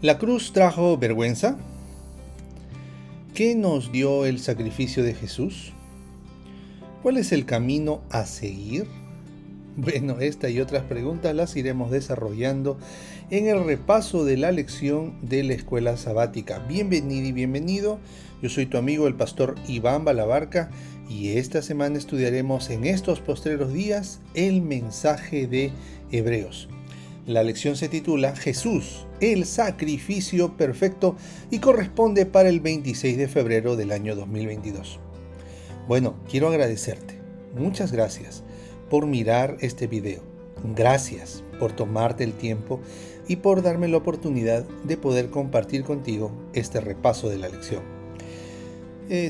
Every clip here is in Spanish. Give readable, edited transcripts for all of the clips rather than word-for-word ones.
¿La cruz trajo vergüenza? ¿Qué nos dio el sacrificio de Jesús? ¿Cuál es el camino a seguir? Bueno, esta y otras preguntas las iremos desarrollando en el repaso de la lección de la escuela sabática. Bienvenido y bienvenido. Yo soy tu amigo el pastor Iván Balabarca y esta semana estudiaremos en estos postreros días el mensaje de Hebreos. La lección se titula Jesús, el sacrificio perfecto y corresponde para el 26 de febrero del año 2022. Bueno, quiero agradecerte. Muchas gracias por mirar este video. Gracias por tomarte el tiempo y por darme la oportunidad de poder compartir contigo este repaso de la lección.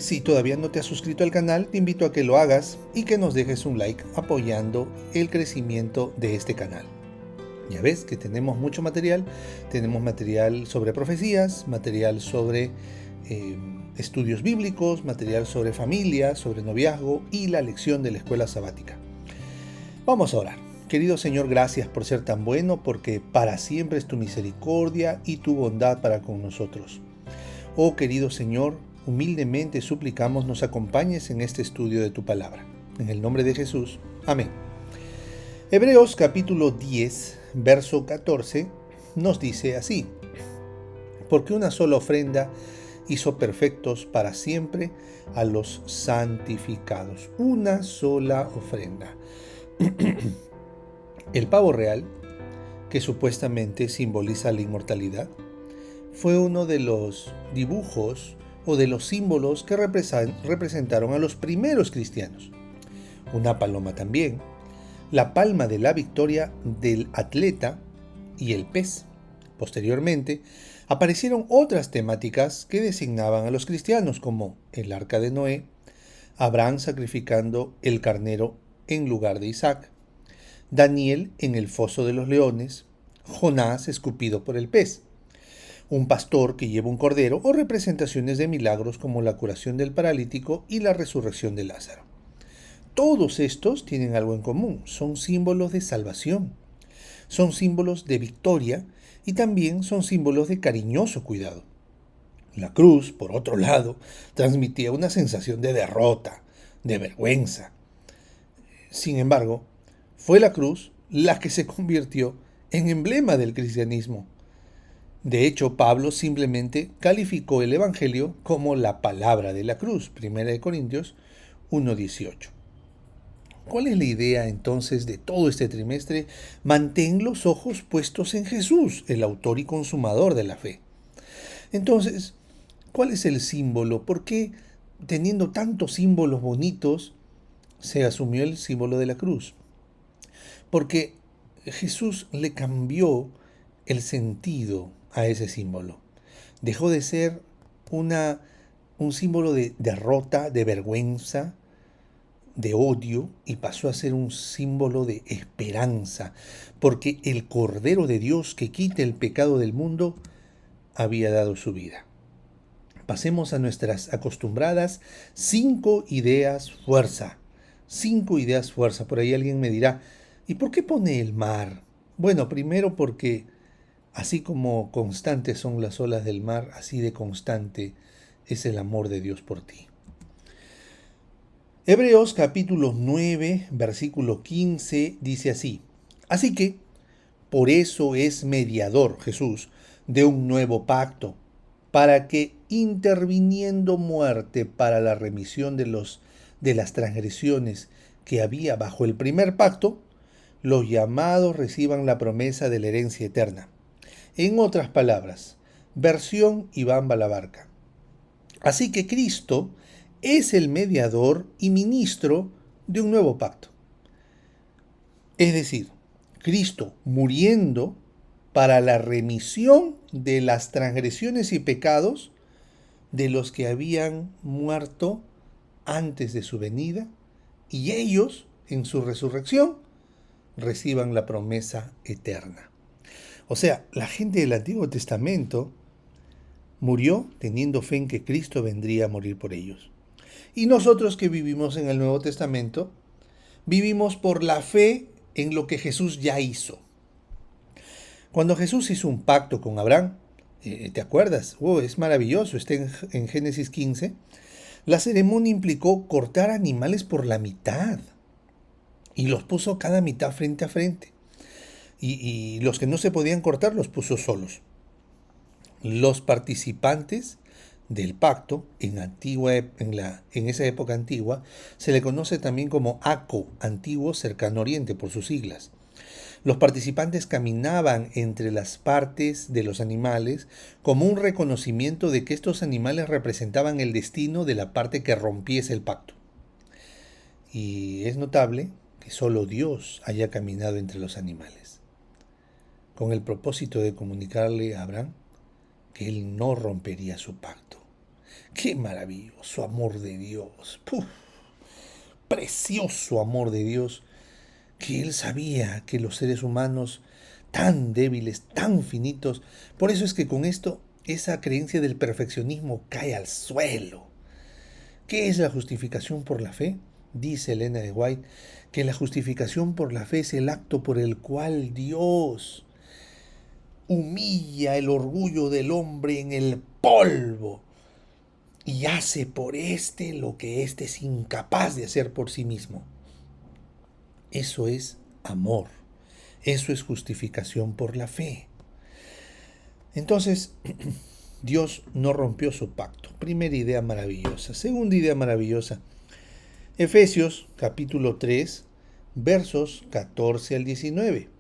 Si todavía no te has suscrito al canal, te invito a que lo hagas y que nos dejes un like apoyando el crecimiento de este canal. Ya ves que tenemos mucho material, tenemos material sobre profecías, material sobre estudios bíblicos, material sobre familia, sobre noviazgo y la lección de la escuela sabática. Vamos a orar. Querido Señor, gracias por ser tan bueno, porque para siempre es tu misericordia y tu bondad para con nosotros. Oh querido Señor, humildemente suplicamos nos acompañes en este estudio de tu palabra. En el nombre de Jesús. Amén. Hebreos capítulo 10, verso 14, nos dice así: porque una sola ofrenda hizo perfectos para siempre a los santificados. Una sola ofrenda. El pavo real, que supuestamente simboliza la inmortalidad, fue uno de los dibujos o de los símbolos que representaron a los primeros cristianos. Una paloma también, la palma de la victoria del atleta y el pez. Posteriormente, aparecieron otras temáticas que designaban a los cristianos, como el arca de Noé, Abraham sacrificando el carnero en lugar de Isaac, Daniel en el foso de los leones, Jonás escupido por el pez, un pastor que lleva un cordero o representaciones de milagros como la curación del paralítico y la resurrección de Lázaro. Todos estos tienen algo en común, son símbolos de salvación, son símbolos de victoria y también son símbolos de cariñoso cuidado. La cruz, por otro lado, transmitía una sensación de derrota, de vergüenza. Sin embargo, fue la cruz la que se convirtió en emblema del cristianismo. De hecho, Pablo simplemente calificó el Evangelio como la palabra de la cruz, 1 Corintios 1:18. ¿Cuál es la idea entonces de todo este trimestre? Mantén los ojos puestos en Jesús, el autor y consumador de la fe. Entonces, ¿cuál es el símbolo? ¿Por qué, teniendo tantos símbolos bonitos, se asumió el símbolo de la cruz? Porque Jesús le cambió el sentido a ese símbolo. Dejó de ser un símbolo de derrota, de vergüenza, de odio, y pasó a ser un símbolo de esperanza, porque el Cordero de Dios que quita el pecado del mundo había dado su vida. Pasemos a nuestras acostumbradas 5 ideas fuerza. 5 ideas fuerza. Por ahí alguien me dirá, ¿y por qué pone el mar? Bueno, primero porque así como constantes son las olas del mar, así de constante es el amor de Dios por ti. Hebreos capítulo 9, versículo 15 dice así: así que, por eso es mediador Jesús de un nuevo pacto, para que, interviniendo muerte para la remisión de las transgresiones que había bajo el primer pacto, los llamados reciban la promesa de la herencia eterna. En otras palabras, versión Iván Balabarca. Así que Cristo es el mediador y ministro de un nuevo pacto. Es decir, Cristo muriendo para la remisión de las transgresiones y pecados de los que habían muerto antes de su venida, y ellos, en su resurrección, reciban la promesa eterna. O sea, la gente del Antiguo Testamento murió teniendo fe en que Cristo vendría a morir por ellos. Y nosotros que vivimos en el Nuevo Testamento, vivimos por la fe en lo que Jesús ya hizo. Cuando Jesús hizo un pacto con Abraham, ¿Te acuerdas? Es maravilloso, está en Génesis 15. La ceremonia implicó cortar animales por la mitad y los puso cada mitad frente a frente. Y los que no se podían cortar los puso solos. Los participantes del pacto en esa época antigua se le conoce también como ACO, Antiguo Cercano Oriente, por sus siglas. Los participantes caminaban entre las partes de los animales como un reconocimiento de que estos animales representaban el destino de la parte que rompiese el pacto. Y es notable que solo Dios haya caminado entre los animales, con el propósito de comunicarle a Abraham que él no rompería su pacto. ¡Qué maravilloso amor de Dios! ¡Puf! Precioso amor de Dios, que él sabía que los seres humanos tan débiles, tan finitos, por eso es que con esto esa creencia del perfeccionismo cae al suelo. ¿Qué es la justificación por la fe? Dice Elena de White que la justificación por la fe es el acto por el cual Dios humilla el orgullo del hombre en el polvo y hace por éste lo que éste es incapaz de hacer por sí mismo. Eso es amor. Eso es justificación por la fe. Entonces, Dios no rompió su pacto. Primera idea maravillosa. Segunda idea maravillosa. Efesios capítulo 3, versos 14 al 19.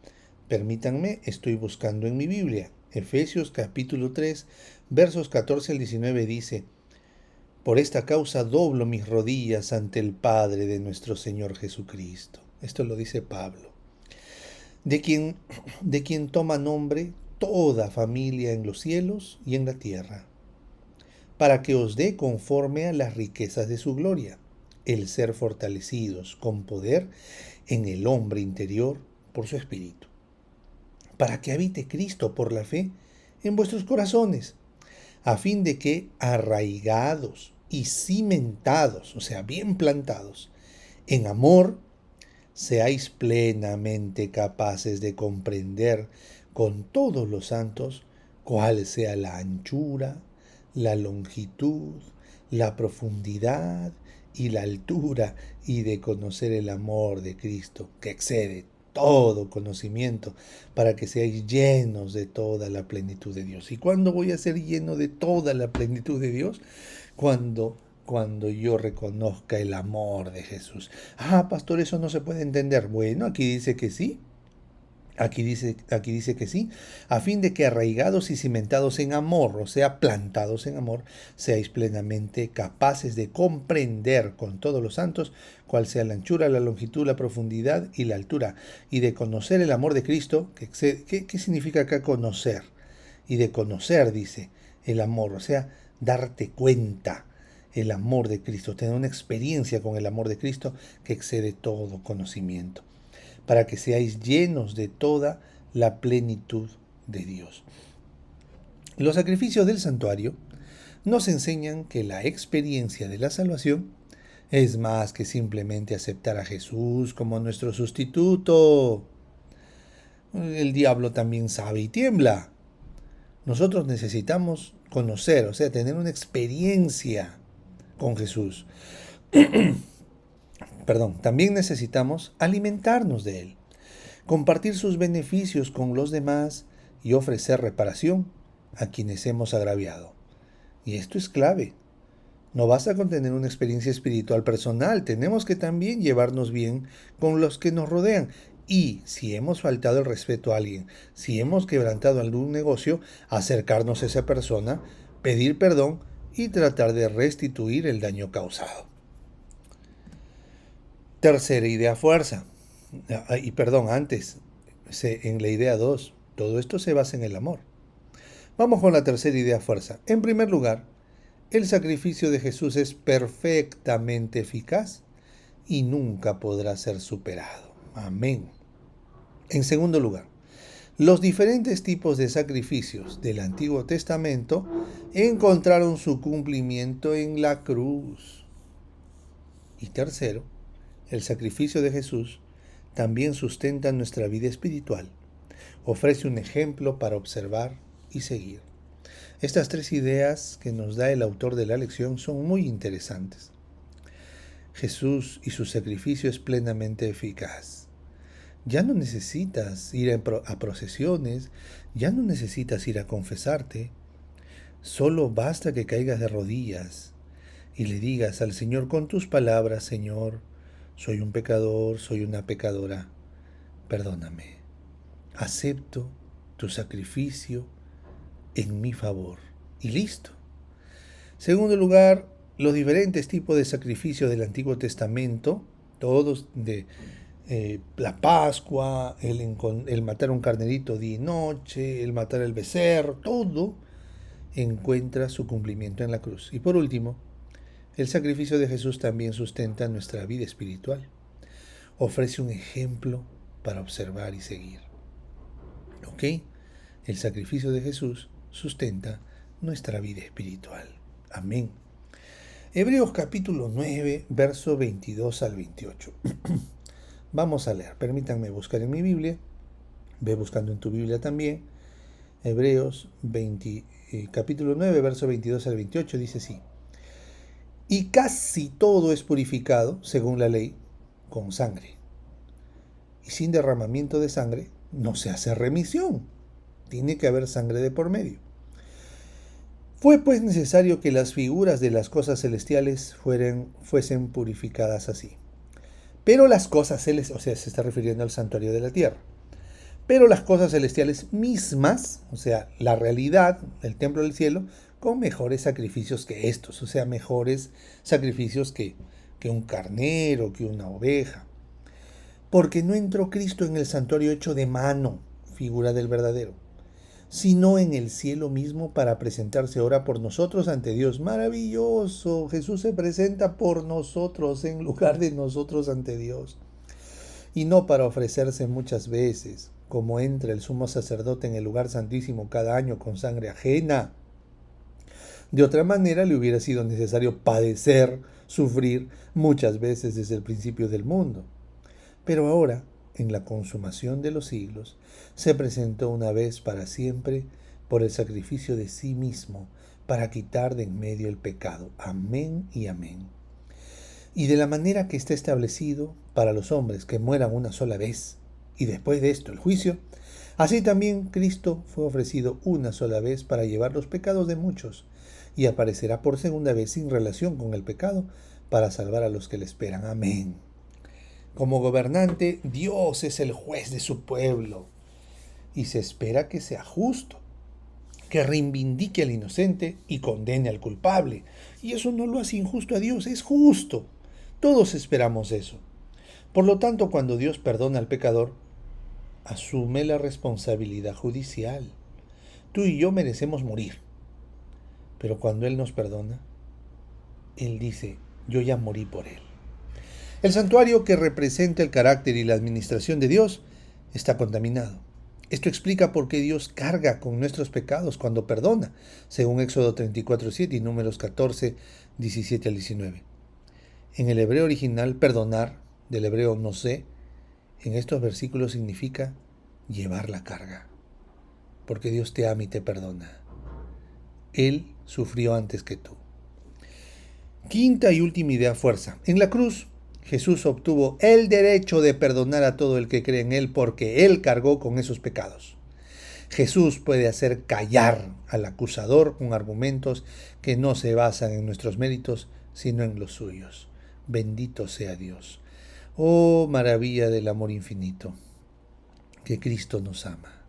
Permítanme, estoy buscando en mi Biblia. Efesios capítulo 3, versos 14 al 19 dice: Por esta causa doblo mis rodillas ante el Padre de nuestro Señor Jesucristo. Esto lo dice Pablo. De quien toma nombre toda familia en los cielos y en la tierra, para que os dé conforme a las riquezas de su gloria, el ser fortalecidos con poder en el hombre interior por su espíritu, para que habite Cristo por la fe en vuestros corazones, a fin de que, arraigados y cimentados, o sea, bien plantados, en amor, seáis plenamente capaces de comprender con todos los santos cuál sea la anchura, la longitud, la profundidad y la altura, y de conocer el amor de Cristo, que excede todo conocimiento, para que seáis llenos de toda la plenitud de Dios. ¿Y cuándo voy a ser lleno de toda la plenitud de Dios? Cuando yo reconozca el amor de Jesús. Pastor, eso no se puede entender. Bueno, aquí dice que sí. Aquí dice que sí, a fin de que arraigados y cimentados en amor, o sea, plantados en amor, seáis plenamente capaces de comprender con todos los santos cuál sea la anchura, la longitud, la profundidad y la altura, y de conocer el amor de Cristo. ¿Qué significa acá conocer? Y de conocer, dice, el amor, o sea, darte cuenta el amor de Cristo, tener una experiencia con el amor de Cristo que excede todo conocimiento, para que seáis llenos de toda la plenitud de Dios. Los sacrificios del santuario nos enseñan que la experiencia de la salvación es más que simplemente aceptar a Jesús como nuestro sustituto. El diablo también sabe y tiembla. Nosotros necesitamos conocer, o sea, tener una experiencia con Jesús. También necesitamos alimentarnos de Él, compartir sus beneficios con los demás y ofrecer reparación a quienes hemos agraviado. Y esto es clave. No basta con tener una experiencia espiritual personal, tenemos que también llevarnos bien con los que nos rodean. Y si hemos faltado el respeto a alguien, si hemos quebrantado algún negocio, acercarnos a esa persona, pedir perdón y tratar de restituir el daño causado. Tercera idea, fuerza. En la idea 2, todo esto se basa en el amor. Vamos con la tercera idea, fuerza. En primer lugar, el sacrificio de Jesús es perfectamente eficaz y nunca podrá ser superado. Amén. En segundo lugar, los diferentes tipos de sacrificios del Antiguo Testamento encontraron su cumplimiento en la cruz. Y tercero, el sacrificio de Jesús también sustenta nuestra vida espiritual. Ofrece un ejemplo para observar y seguir. Estas tres ideas que nos da el autor de la lección son muy interesantes. Jesús y su sacrificio es plenamente eficaz. Ya no necesitas ir a procesiones, ya no necesitas ir a confesarte. Solo basta que caigas de rodillas y le digas al Señor con tus palabras: Señor, soy un pecador, soy una pecadora, perdóname. Acepto tu sacrificio en mi favor. Y listo. Segundo lugar, los diferentes tipos de sacrificios del Antiguo Testamento, todos de la Pascua, el matar un carnerito día y noche, el matar el becerro, todo encuentra su cumplimiento en la cruz. Y por último, el sacrificio de Jesús también sustenta nuestra vida espiritual. Ofrece un ejemplo para observar y seguir. ¿Ok? El sacrificio de Jesús sustenta nuestra vida espiritual. Amén. Hebreos capítulo 9, verso 22 al 28. Vamos a leer. Permítanme buscar en mi Biblia. Ve buscando en tu Biblia también. Hebreos capítulo 9, verso 22 al 28 dice así: y casi todo es purificado, según la ley, con sangre. Y sin derramamiento de sangre no se hace remisión. Tiene que haber sangre de por medio. Fue pues necesario que las figuras de las cosas celestiales fuesen purificadas así. Pero las cosas celestiales, o sea, se está refiriendo al santuario de la tierra. Pero las cosas celestiales mismas, o sea, la realidad, el templo del cielo, con mejores sacrificios que estos, o sea, mejores sacrificios que un carnero, que una oveja. Porque no entró Cristo en el santuario hecho de mano, figura del verdadero, sino en el cielo mismo para presentarse ahora por nosotros ante Dios. Maravilloso, Jesús se presenta por nosotros en lugar de nosotros ante Dios. Y no para ofrecerse muchas veces, como entra el sumo sacerdote en el lugar santísimo cada año con sangre ajena. De otra manera le hubiera sido necesario padecer, sufrir muchas veces desde el principio del mundo. Pero ahora, en la consumación de los siglos, se presentó una vez para siempre por el sacrificio de sí mismo, para quitar de en medio el pecado. Amén y amén. Y de la manera que está establecido para los hombres que mueran una sola vez, y después de esto el juicio, así también Cristo fue ofrecido una sola vez para llevar los pecados de muchos, y aparecerá por segunda vez sin relación con el pecado, para salvar a los que le esperan. Amén. Como gobernante, Dios es el juez de su pueblo, y se espera que sea justo, que reivindique al inocente y condene al culpable. Y eso no lo hace injusto a Dios, es justo. Todos esperamos eso. Por lo tanto, cuando Dios perdona al pecador, asume la responsabilidad judicial. Tú y yo merecemos morir. Pero cuando Él nos perdona, Él dice: yo ya morí por Él. El santuario, que representa el carácter y la administración de Dios, está contaminado. Esto explica por qué Dios carga con nuestros pecados cuando perdona, según Éxodo 34:7 y Números 14:17 al 19. En el hebreo original, perdonar, del hebreo nosé, en estos versículos significa llevar la carga, porque Dios te ama y te perdona. Él sufrió antes que tú. Quinta y última idea, fuerza. En la cruz, Jesús obtuvo el derecho de perdonar a todo el que cree en Él, porque Él cargó con esos pecados. Jesús puede hacer callar al acusador con argumentos que no se basan en nuestros méritos, sino en los suyos. Bendito sea Dios. Oh, maravilla del amor infinito, que Cristo nos ama.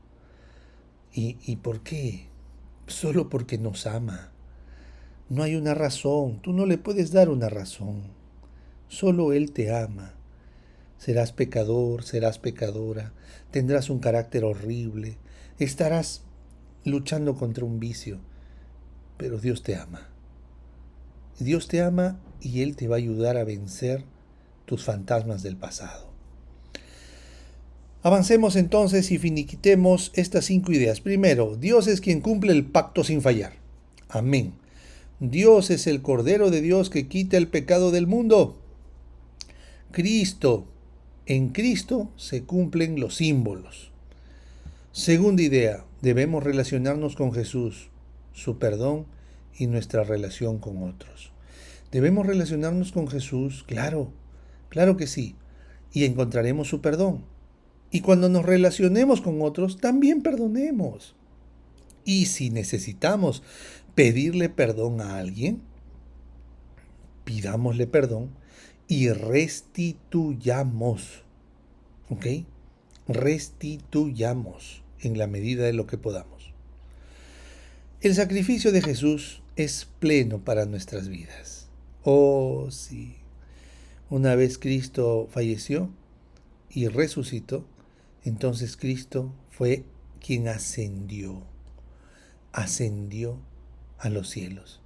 ¿Y por qué? Solo porque nos ama. No hay una razón, tú no le puedes dar una razón. Solo Él te ama. Serás pecador, serás pecadora, tendrás un carácter horrible, estarás luchando contra un vicio, pero Dios te ama. Dios te ama y Él te va a ayudar a vencer tus fantasmas del pasado. Avancemos entonces y finiquitemos estas 5 ideas. Primero, Dios es quien cumple el pacto sin fallar. Amén. Dios es el Cordero de Dios que quita el pecado del mundo. En Cristo se cumplen los símbolos. Segunda idea, debemos relacionarnos con Jesús, su perdón y nuestra relación con otros. ¿Debemos relacionarnos con Jesús? Claro, claro que sí. Y encontraremos su perdón. Y cuando nos relacionemos con otros, también perdonemos. Y si necesitamos pedirle perdón a alguien, pidámosle perdón y restituyamos. ¿Ok? Restituyamos en la medida de lo que podamos. El sacrificio de Jesús es pleno para nuestras vidas. Oh, sí. Una vez Cristo falleció y resucitó, entonces Cristo fue quien ascendió a los cielos.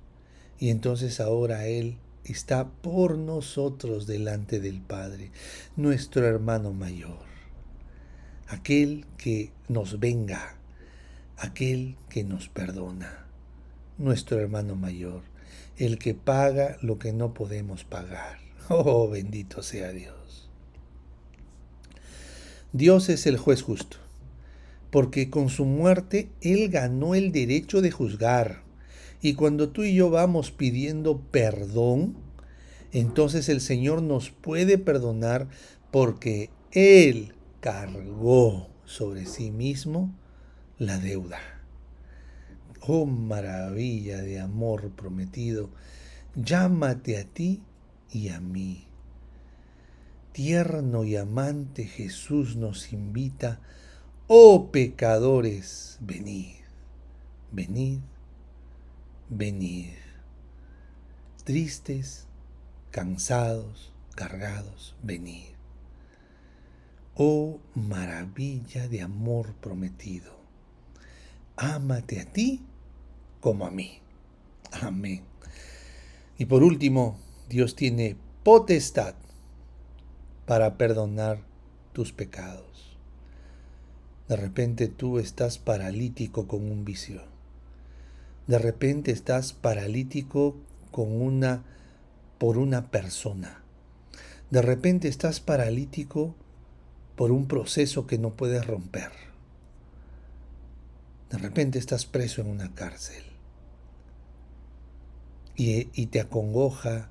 Y entonces ahora Él está por nosotros delante del Padre, nuestro hermano mayor, aquel que nos venga, aquel que nos perdona, nuestro hermano mayor, el que paga lo que no podemos pagar. Oh, bendito sea Dios. Dios es el juez justo, porque con su muerte Él ganó el derecho de juzgar. Y cuando tú y yo vamos pidiendo perdón, entonces el Señor nos puede perdonar porque Él cargó sobre sí mismo la deuda. Oh, maravilla de amor prometido. Llámate a ti y a mí. Tierno y amante Jesús nos invita: oh pecadores, venid, venid, venid. Tristes, cansados, cargados, venid. Oh maravilla de amor prometido. Ámate a ti como a mí. Amén. Y por último, Dios tiene potestad para perdonar tus pecados. De repente tú estás paralítico con un vicio. De repente estás paralítico por una persona. De repente estás paralítico por un proceso que no puedes romper. De repente estás preso en una cárcel. Y te acongoja,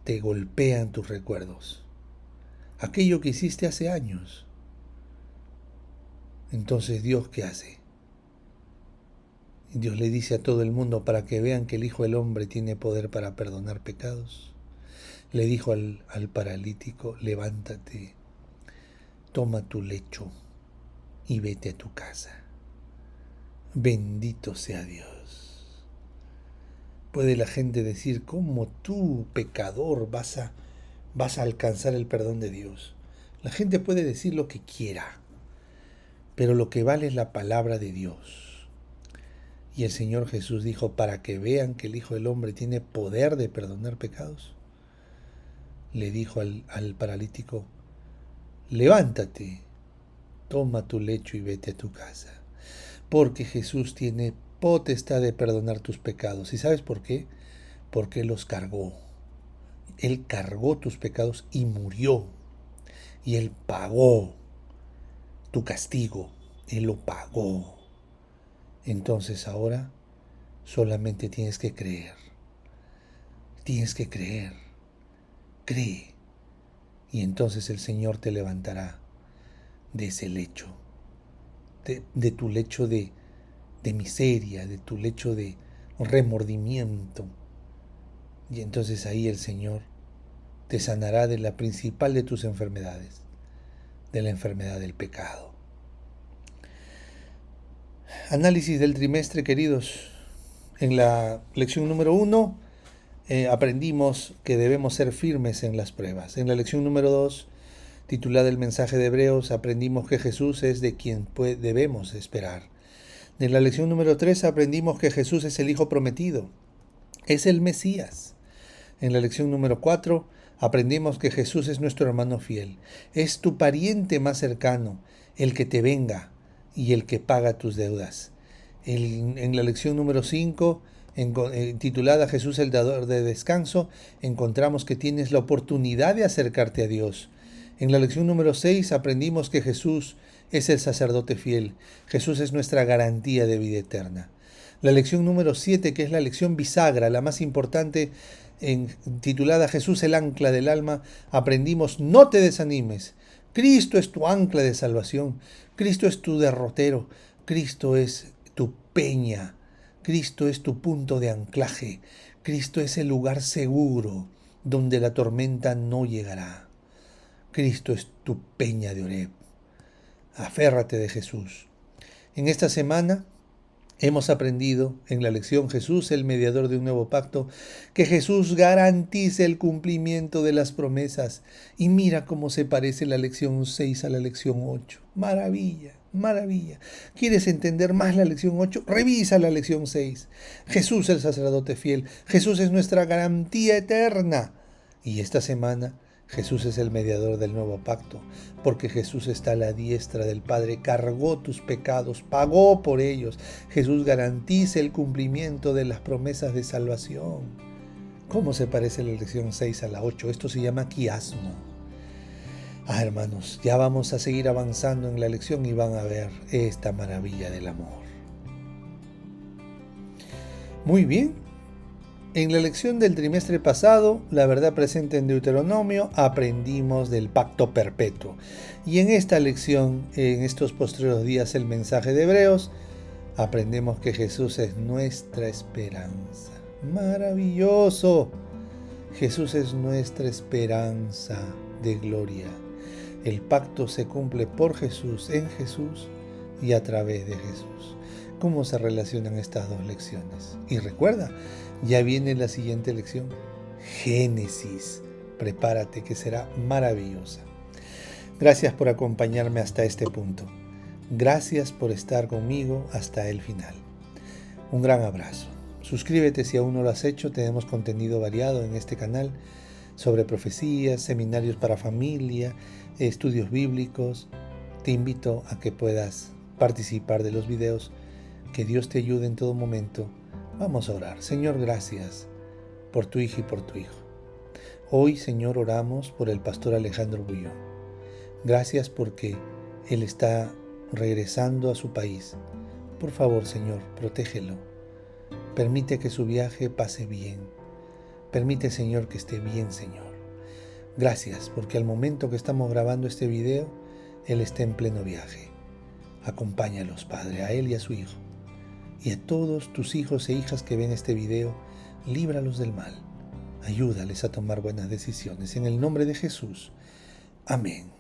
te golpean tus recuerdos. Aquello que hiciste hace años. Entonces, ¿Dios qué hace? Dios le dice a todo el mundo, para que vean que el Hijo del Hombre tiene poder para perdonar pecados. Le dijo al paralítico: levántate, toma tu lecho y vete a tu casa. Bendito sea Dios. Puede la gente decir: ¿cómo tú, pecador, vas a alcanzar el perdón de Dios? La gente puede decir lo que quiera, pero lo que vale es la palabra de Dios. Y el Señor Jesús dijo: para que vean que el Hijo del Hombre tiene poder de perdonar pecados, le dijo al paralítico: levántate, toma tu lecho y vete a tu casa. Porque Jesús tiene potestad de perdonar tus pecados. ¿Y sabes por qué? Porque Él los cargó. Él cargó tus pecados y murió. Y Él pagó tu castigo. Él lo pagó. Entonces ahora solamente tienes que creer. Tienes que creer. Cree. Y entonces el Señor te levantará de ese lecho. De tu lecho de miseria, de tu lecho de remordimiento. Y entonces ahí el Señor te sanará de la principal de tus enfermedades, de la enfermedad del pecado. Análisis del trimestre, queridos. En la lección número 1 aprendimos que debemos ser firmes en las pruebas. En la lección número 2, titulada El mensaje de Hebreos, aprendimos que Jesús es de quien debemos esperar. En la lección número 3 aprendimos que Jesús es el Hijo prometido, es el Mesías. En la lección número 4 aprendimos que Jesús es nuestro hermano fiel, es tu pariente más cercano, el que te venga y el que paga tus deudas. En la lección número 5, titulada Jesús el dador de descanso, encontramos que tienes la oportunidad de acercarte a Dios. En la lección número 6 aprendimos que Jesús es el sacerdote fiel. Jesús es nuestra garantía de vida eterna. La lección número 7, que es la lección bisagra, la más importante, titulada Jesús el ancla del alma, aprendimos: no te desanimes. Cristo es tu ancla de salvación. Cristo es tu derrotero. Cristo es tu peña. Cristo es tu punto de anclaje. Cristo es el lugar seguro donde la tormenta no llegará. Cristo es tu peña de Oreb. Aférrate de Jesús. En esta semana hemos aprendido en la lección Jesús, el mediador de un nuevo pacto, que Jesús garantiza el cumplimiento de las promesas. Y mira cómo se parece la lección 6 a la lección 8. Maravilla, maravilla. ¿Quieres entender más la lección 8? Revisa la lección 6. Jesús el sacerdote fiel. Jesús es nuestra garantía eterna. Y esta semana Jesús es el mediador del nuevo pacto, porque Jesús está a la diestra del Padre, cargó tus pecados, pagó por ellos. Jesús garantiza el cumplimiento de las promesas de salvación. ¿Cómo se parece la lección 6 a la 8? Esto se llama quiasmo. Hermanos, ya vamos a seguir avanzando en la lección y van a ver esta maravilla del amor. Muy bien. En la lección del trimestre pasado, la verdad presente en Deuteronomio, aprendimos del pacto perpetuo. Y en esta lección, en estos postreros días, el mensaje de Hebreos, aprendemos que Jesús es nuestra esperanza. ¡Maravilloso! Jesús es nuestra esperanza de gloria. El pacto se cumple por Jesús, en Jesús y a través de Jesús. ¿Cómo se relacionan estas dos lecciones? Y recuerda, ya viene la siguiente lección, Génesis. Prepárate, que será maravillosa. Gracias por acompañarme hasta este punto. Gracias por estar conmigo hasta el final. Un gran abrazo. Suscríbete si aún no lo has hecho. Tenemos contenido variado en este canal sobre profecías, seminarios para familia, estudios bíblicos. Te invito a que puedas participar de los videos. Que Dios te ayude en todo momento. Vamos a orar. Señor, gracias por tu hija y por tu hijo. Hoy, Señor, oramos por el pastor Alejandro Bullón. Gracias porque él está regresando a su país. Por favor, Señor, protégelo. Permite que su viaje pase bien. Permite, Señor, que esté bien, Señor. Gracias porque al momento que estamos grabando este video, él está en pleno viaje. Acompáñalos, Padre, a él y a su hijo. Y a todos tus hijos e hijas que ven este video, líbralos del mal. Ayúdales a tomar buenas decisiones. En el nombre de Jesús. Amén.